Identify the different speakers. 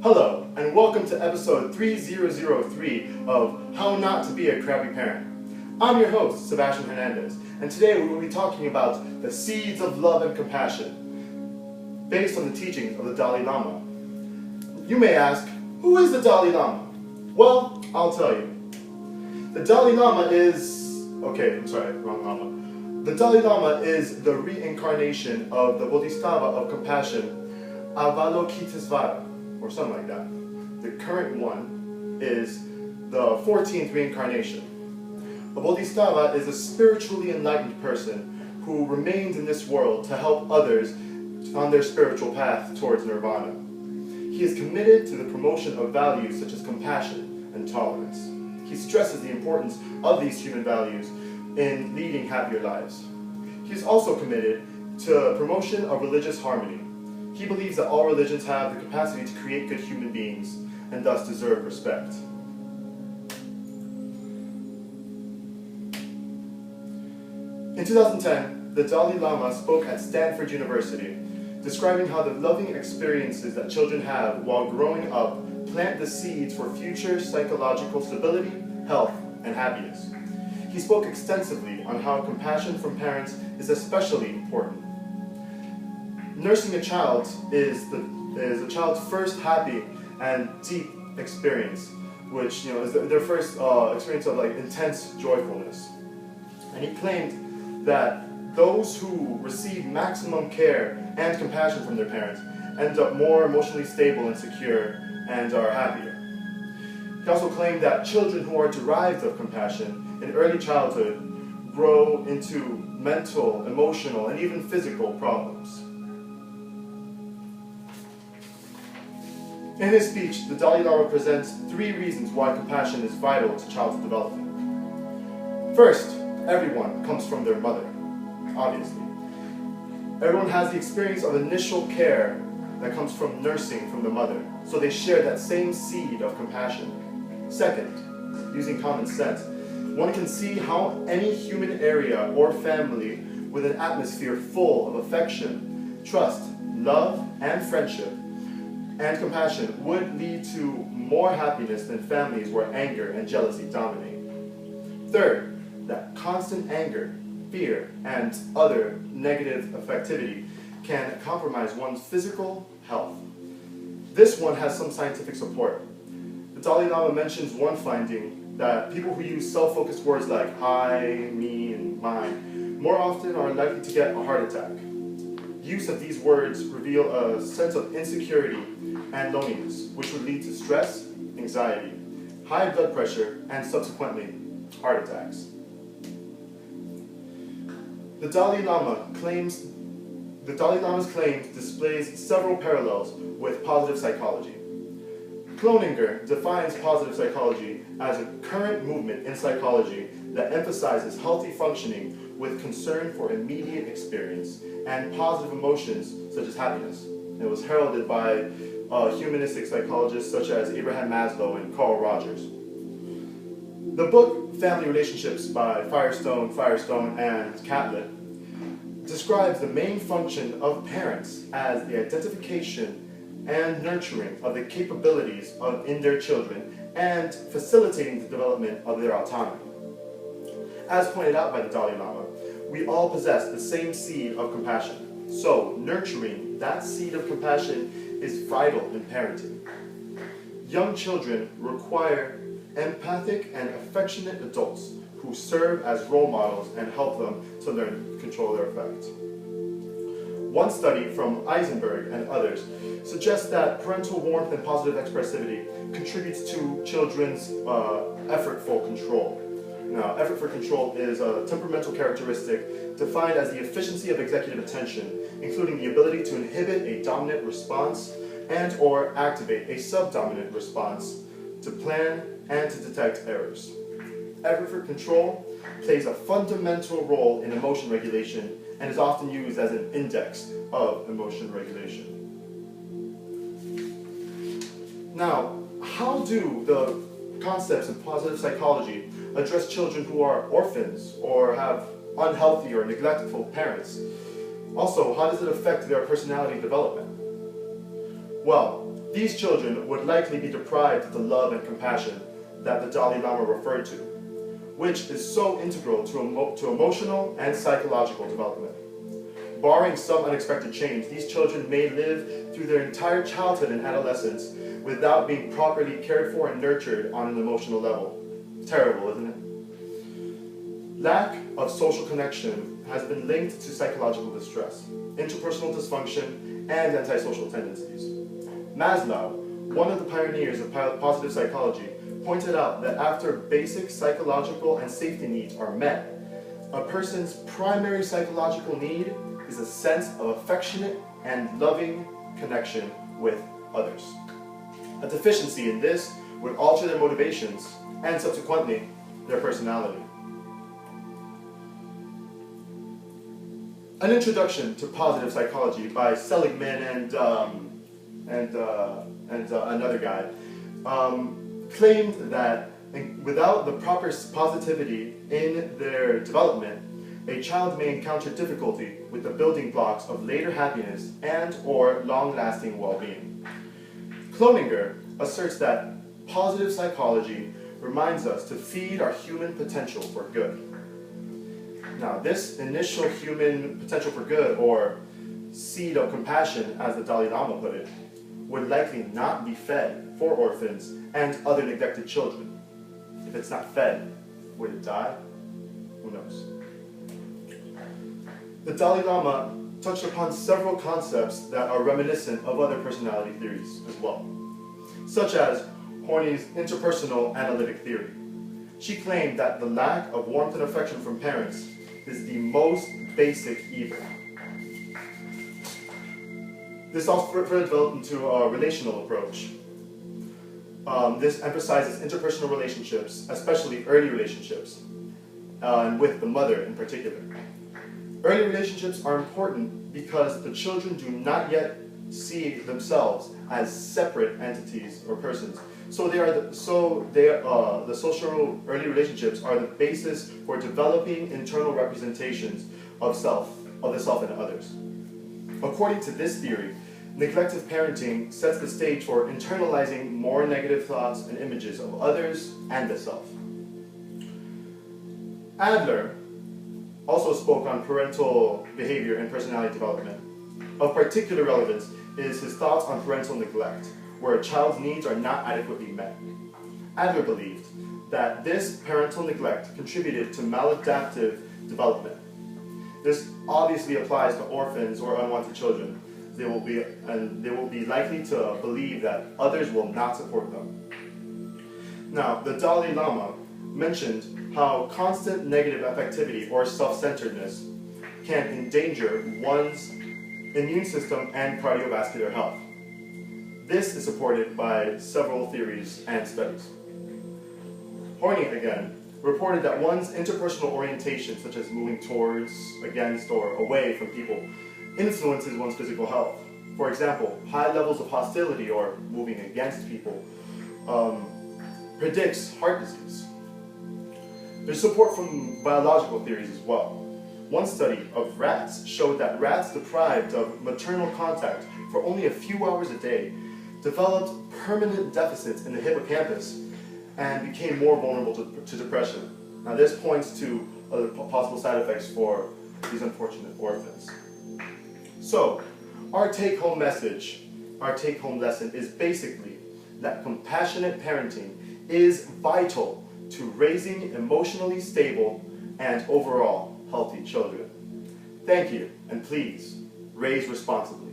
Speaker 1: Hello, and welcome to episode 3003 of How Not to Be a Crappy Parent. I'm your host, Sebastian Hernandez, and today we will be talking about the seeds of love and compassion, based on the teachings of the Dalai Lama. You may ask, who is the Dalai Lama? Well, I'll tell you. The Dalai Lama is... wrong Lama. The Dalai Lama is the reincarnation of the Bodhisattva of compassion, Avalokitesvara, or something like that. The current one is the 14th reincarnation. A Bodhisattva is a spiritually enlightened person who remains in this world to help others on their spiritual path towards nirvana. He is committed to the promotion of values such as compassion and tolerance. He stresses the importance of these human values in leading happier lives. He is also committed to promotion of religious harmony. He believes that all religions have the capacity to create good human beings and thus deserve respect. In 2010, the Dalai Lama spoke at Stanford University, describing how the loving experiences that children have while growing up plant the seeds for future psychological stability, health, and happiness. He spoke extensively on how compassion from parents is especially important. Nursing a child is a child's first happy and deep experience, which is their first experience of intense joyfulness. And he claimed that those who receive maximum care and compassion from their parents end up more emotionally stable and secure and are happier. He also claimed that children who are derived of compassion in early childhood grow into mental, emotional, and even physical problems. In his speech, the Dalai Lama presents 3 reasons why compassion is vital to child's development. First, everyone comes from their mother, obviously. Everyone has the experience of initial care that comes from nursing from the mother, so they share that same seed of compassion. Second, using common sense, one can see how any human area or family with an atmosphere full of affection, trust, love, and friendship, and compassion would lead to more happiness than families where anger and jealousy dominate. Third, that constant anger, fear, and other negative affectivity can compromise one's physical health. This one has some scientific support. The Dalai Lama mentions one finding that people who use self-focused words like I, me, and mine more often are likely to get a heart attack. Use of these words reveal a sense of insecurity and loneliness, which would lead to stress, anxiety, high blood pressure, and subsequently, heart attacks. The Dalai Lama's claims displays several parallels with positive psychology. Cloninger defines positive psychology as a current movement in psychology that emphasizes healthy functioning with concern for immediate experience and positive emotions such as happiness. It was heralded by humanistic psychologists such as Abraham Maslow and Carl Rogers. The book Family Relationships by Firestone, and Catlett describes the main function of parents as the identification and nurturing of the capabilities in their children and facilitating the development of their autonomy. As pointed out by the Dalai Lama, we all possess the same seed of compassion, so nurturing that seed of compassion is vital in parenting. Young children require empathic and affectionate adults who serve as role models and help them to learn to control their affect. One study from Eisenberg and others suggests that parental warmth and positive expressivity contributes to children's effortful control. Now, effort for control is a temperamental characteristic defined as the efficiency of executive attention, including the ability to inhibit a dominant response and or activate a subdominant response, to plan and to detect errors. Effort for control plays a fundamental role in emotion regulation and is often used as an index of emotion regulation. Now, how do the concepts in positive psychology address children who are orphans or have unhealthy or neglectful parents? Also, how does it affect their personality development? Well, these children would likely be deprived of the love and compassion that the Dalai Lama referred to, which is so integral to emotional and psychological development. Barring some unexpected change, these children may live through their entire childhood and adolescence without being properly cared for and nurtured on an emotional level. Terrible, isn't it? Lack of social connection has been linked to psychological distress, interpersonal dysfunction, and antisocial tendencies. Maslow, one of the pioneers of positive psychology, pointed out that after basic psychological and safety needs are met, a person's primary psychological need is a sense of affectionate and loving connection with others. A deficiency in this would alter their motivations and subsequently their personality. An introduction to positive psychology by Seligman and another guy claimed that without the proper positivity in their development, a child may encounter difficulty with the building blocks of later happiness and or long-lasting well-being. Cloninger asserts that positive psychology reminds us to feed our human potential for good. Now, this initial human potential for good, or seed of compassion, as the Dalai Lama put it, would likely not be fed for orphans and other neglected children. If it's not fed, would it die? Who knows? The Dalai Lama touched upon several concepts that are reminiscent of other personality theories as well, such as Horney's interpersonal analytic theory. She claimed that the lack of warmth and affection from parents is the most basic evil. This also further developed into a relational approach. This emphasizes interpersonal relationships, especially early relationships, and with the mother in particular. Early relationships are important because the children do not yet see themselves as separate entities or persons. So the social early relationships are the basis for developing internal representations of the self and others. According to this theory, neglective parenting sets the stage for internalizing more negative thoughts and images of others and the self. Adler also spoke on parental behavior and personality development. Of particular relevance is his thoughts on parental neglect, where a child's needs are not adequately met. Adler believed that this parental neglect contributed to maladaptive development. This obviously applies to orphans or unwanted children. They will be likely to believe that others will not support them. Now, the Dalai Lama mentioned how constant negative affectivity or self-centeredness can endanger one's immune system and cardiovascular health. This is supported by several theories and studies. Horney, again, reported that one's interpersonal orientation, such as moving towards, against, or away from people, influences one's physical health. For example, high levels of hostility or moving against people predicts heart disease. There's support from biological theories as well. One study of rats showed that rats deprived of maternal contact for only a few hours a day developed permanent deficits in the hippocampus and became more vulnerable to depression. Now, this points to other possible side effects for these unfortunate orphans. So, our take-home message, our take-home lesson is basically that compassionate parenting is vital to raising emotionally stable and overall healthy children. Thank you, and please, raise responsibly.